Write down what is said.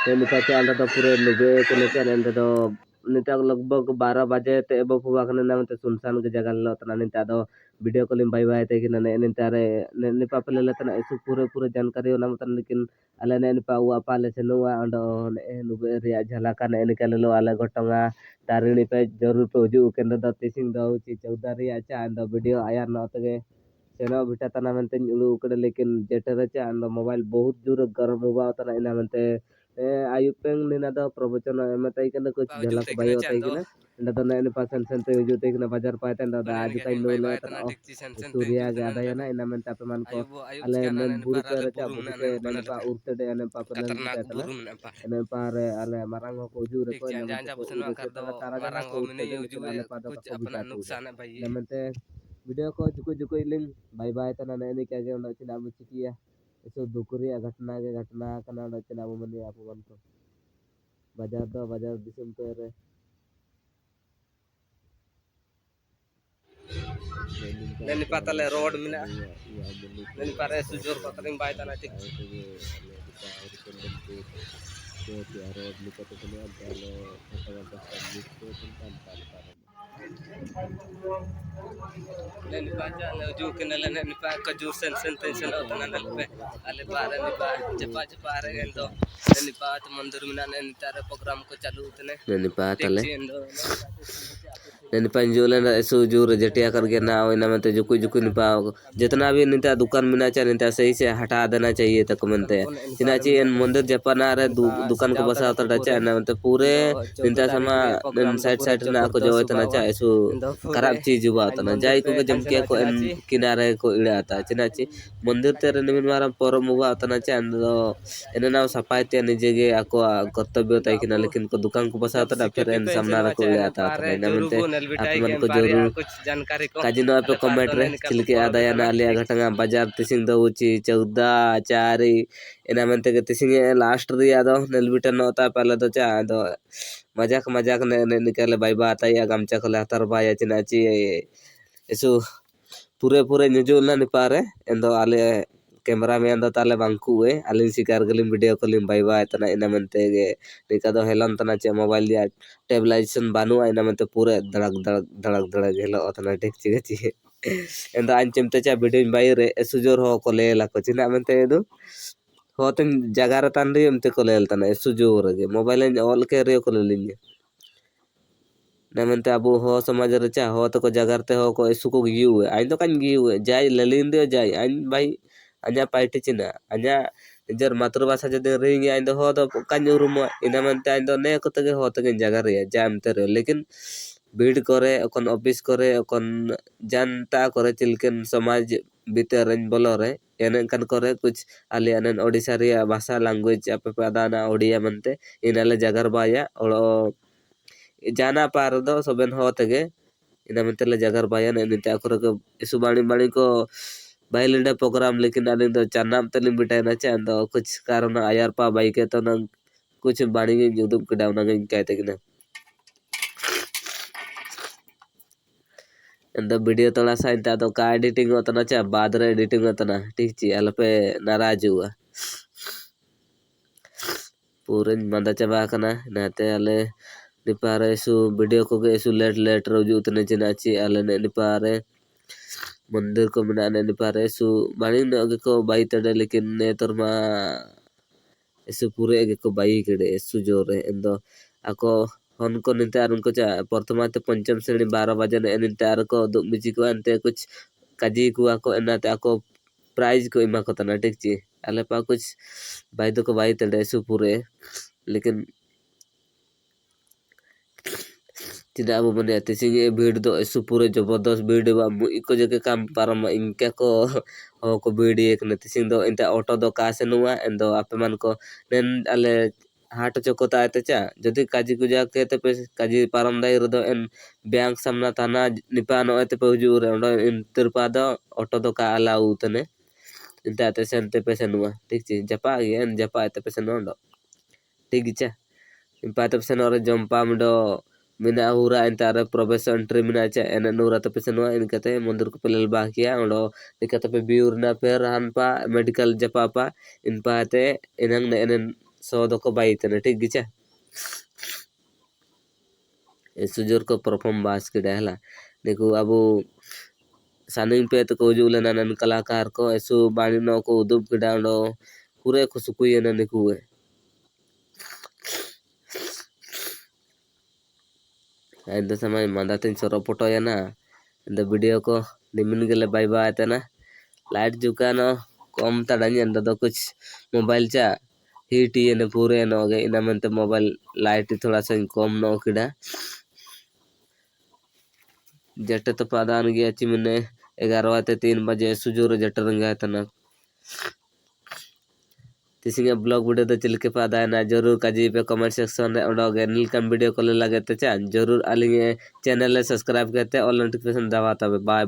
निपाचे आंदा तो पूरे नुबे को लेकर एंड तो निता लगभग 12 बजे ते एबो हुआ कने नाम ते सुनसान के जगह लो तना निता दो वीडियो कॉलिंग बाय बाय ते कि ने निता रे निपा पले लेतना इस पूरे पूरे जानकारी ना मतन लेकिन अले ने निपा वा पाले से नुआ अंडो ने नुबे रिया झलका ने निकल लो आले गोटंगा तारिणी पे जरूर पे उजू केंद्र द तिसिंग दो ची 14 रिया चा अंडो वीडियो आया न तगे सेनो बिटा तना मनते उलू उकड़े लेकिन जेटर चा अंडो मोबाइल बहुत जोर गरम हुआ तना इना मनते ayub peng nina do प्रवचन एमताई कने कुछ झलक बायो ताई कने इंदा तो नैन पासन सेंते जो ताई कने बाजार पाते इंदा दा आज काई नो ले तना सूर्या गे आदा yana ina men tape man ko ale nen buru pe recha buru ke nen pa urte de nen pa nen bita tana nen pa re ale marang ko ju re ko nen ko uru ke tala tara jana ko urte de lekin ale pa do ko bita tu nen te video ko Dzukou Dzukou ailing bye bye तना ने क्या के उंडा चिना मुचिकिया eso dukuri घटना के घटना कना उंडा चिना मने आपु मन को बाजार दिसम पे रे neni patale road mina neni pare sujur patring bay tana tik road lipat to ne dale kata service ko kan neni paja le ju kenala neni pa kajur sen tension otana nalpe ale pare ni pa cepa re endo neni pa mandir mina neni tare program ko चालू utne neni pa tale नैन पंजोलन ऐसो जो रजटिया करके ना वना में जुकु जुकु Nipah जितना भी निता दुकान में नाचा निता सही से हटा देना चाहिए तक मनते चिनाची मंदिर जपाना रे दुकान को बसा तो डचा ना मतलब पूरे निता समा साइड ना को जो इतना चा ऐसो खराब चीज हुआ तना जाय को जम के को किनारे को इड़ा आता चिनाची मंदिर तेरे निमिन मारा परम हुआ तना चा एने ना सफाई ते निजे गे आको कर्तव्य ताई किना लेकिन को दुकान को बसा तो फिर एन सामना को इड़ा आता ना मनते आपमन को जरूर काजी नो पे कमेंट रे चिलके आदाया ना लिया घटंगा बाजार तिसिंग दो उची 14 4 एना मनते के तिसिंग लास्ट रिया दो नेलबिटा नोता पहले तो चा दो मजाक ने निकले बाय बात आया गमचा को लातर बाय चिनाची एसु पूरे न्यूजुल ना निपारे एंदो आले कैमरा में अंदर ताले बांकू आलिन शिकार गलिम वीडियो कॉलिंग बाय बाय तना इना मनते गे निका दो हेलन तना चे मोबाइल दिया टेबलाइजेशन बानु इना मनते पूरे धड़क हेलो तना टेक चिगची एंदो अंचमते चा वीडियो बाय रे सुजोर हो को लेला को चिना मनते दो होतन जगार तान रे एमते को लेल तना सुजोर गे मोबाइल ऑल के रे को लेलिन नमनते अबो हो समाज रे चा हो तो को जगारते हो को इसु को गियु आइन तो कान गियु जाय ललिन दे जाय आइन भाई अजा पाइटे चिना अजा जर मातृभाषा जदे रेंगे आइन दो हो तो कान उरुम इना मनते आइन दो ने को तगे हो तगे जगा रे जामते रे लेकिन भीड़ करे अकन ऑफिस करे अकन जनता करे चिलकन समाज भीतर बोलो रे एनन कन करे कुछ आले अनन ओडिसा रे भाषा लैंग्वेज अपे पदाना ओडिया मनते इनाले जगर बाया और जाना पार दो सबन हो तगे इना मनते जगर बाया ने निता करे को सुबाणी को बाइलेंडा प्रोग्राम लेकिन आने दो चन्नाम तलिम बिटाना चांद कुछ कारण आयार पा बाई के तो न कुछ बाणी के यूट्यूब के डाउन के कहते कि ना अंद वीडियो तोड़ा सा इंता तो का एडिटिंग होता ना चा बाद रे एडिटिंग होता ना ठीक ची अल पे नाराज हुआ पूरे मंदा चबा कना नाते अले निपारे सु वीडियो को के सु लेट रोजू उतने चिनाची अले ने निपारे मंदिर को बनाने निपारे सु बाणी न को बाई तड़े लेकिन ने तोरमा ऐसे पूरे को बाई केड़े सु जोरे एंदो आको उनको निंतार उनको चा प्रथमाते पंचम श्रेणी 12 बजे ने निंतार को दो मिची को अंते कुछ काजी को आको एनाते आको प्राइज को इमा को तना ठीक ची अले पा कुछ बाई तो को बाई तड़े सु पूरे लेकिन tidak mau meniati sih भीड़ दो ऐसु पूरे जबरदस्त भीड़ बा इको जगह काम पारम इनके को हो को भीड़ एक नति सिंह दो इंता ऑटो दो कासे नुआ एंदो आपे मन को नेन अले हाट चोकोता आते चा जदि काजी को जाके ते पे काजी पारम दाई रदो एन बैंक सामना थाना निपानो एते पे हुजूर ओंडो इन तिरपा दो ऑटो दो का अला उतने इंता ते सेंते पे सेनुआ ठीक ची जपा एन जपा एते पे सेनोंडो ठीक चा इन पाते पे सेनोरे जंपा मडो मिना हुरा इंतारे प्रवेश एंट्री मिना चा एन नूरा तपे सेनुआ इनकते मंदिर को पेलल बाकिया ओंडो निकते पे बिउरना पेर हनपा मेडिकल जपापा इन पाते इनंग ने एन सो दो को बाई तने ठीक गिचा सुजोर को परफॉर्म बास के डहला देखो अब सानिंग पे तो को जुले नन कलाकार को ऐसो बाणी नो को उदुप के डांडो पूरे को सुकुई न निकुए ऐसे समय मंदा तीन सौ फोटो है ना इन वीडियो को निमिन गेले बाय बाय तना लाइट जुका नो कम तड़ानी अंदर तो कुछ मोबाइल चा हीट ये न पूरे न हो गए इन मन मोबाइल लाइट थोड़ा सा कम न किड़ा जट तो पादान गया ची मैंने 11:03 सुजूर जट रंगा तना तिसिंगे ब्लॉग वीडियो तो चिलके पादा ना जरूर काजी पे कमेंट सेक्शन रे ओडोगे नीलकम वीडियो को लगे तो जरूर अलिंगे चैनल सब्सक्राइब करते और नोटिफिकेशन दबाता बाय।